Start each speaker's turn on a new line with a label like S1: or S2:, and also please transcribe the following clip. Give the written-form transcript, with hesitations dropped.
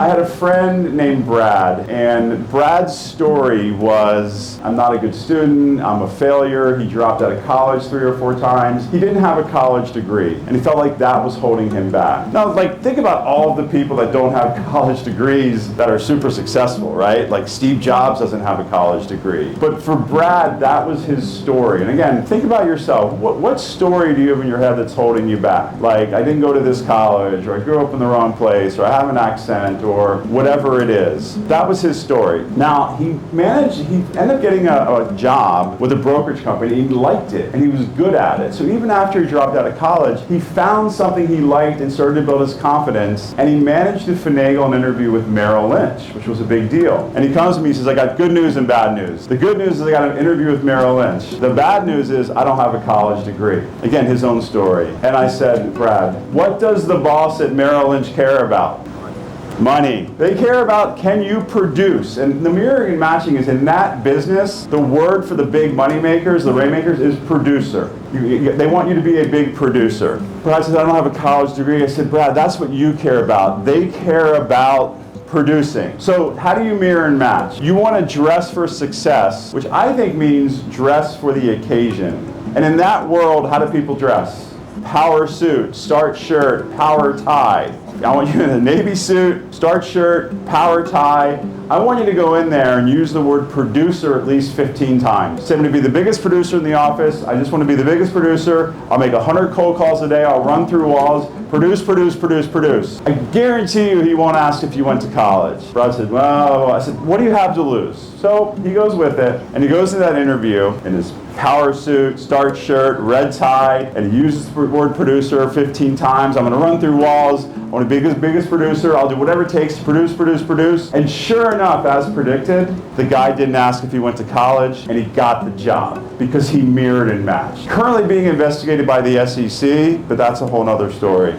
S1: I had a friend named Brad, and Brad's story was, I'm not a good student, I'm a failure, he dropped out of college 3 or 4 times. He didn't have a college degree, and he felt like that was holding him back. Now, think about all of the people that don't have college degrees that are super successful, right? Like Steve Jobs doesn't have a college degree. But for Brad, that was his story. And again, think about yourself. What story do you have in your head that's holding you back? Like, I didn't go to this college, or I grew up in the wrong place, or I have an accent, or whatever it is. That was his story. Now, he ended up getting a job with a brokerage company. He liked it, and he was good at it. So even after he dropped out of college, he found something he liked and started to build his confidence, and he managed to finagle an interview with Merrill Lynch, which was a big deal. And he comes to me, he says, I got good news and bad news. The good news is I got an interview with Merrill Lynch. The bad news is I don't have a college degree. Again, his own story. And I said, Brad, what does the boss at Merrill Lynch care about? Money. They care about, can you produce? And the mirroring and matching is, in that business, the word for the big money makers, the rainmakers, is producer. They want you to be a big producer. Brad says, I don't have a college degree. I said, Brad, that's what you care about. They care about producing. So how do you mirror and match? You want to dress for success, which I think means dress for the occasion. And in that world, how do people dress? Power suit, starch shirt, power tie. I want you in a navy suit, starch shirt, power tie. I want you to go in there and use the word producer at least 15 times. Say, I'm going to be the biggest producer in the office. I just want to be the biggest producer. I'll make 100 cold calls a day. I'll run through walls. Produce, produce, produce, produce. I guarantee you he won't ask if you went to college. Brad said, well, I said, what do you have to lose? So he goes with it, and he goes to that interview in his power suit, starch shirt, red tie, and he uses the word producer 15 times. I'm going to run through walls. I want to be the biggest producer. I'll do whatever it takes to produce, produce, produce. And sure enough, as predicted, the guy didn't ask if he went to college, and he got the job because he mirrored and matched. Currently being investigated by the SEC, but that's a whole other story.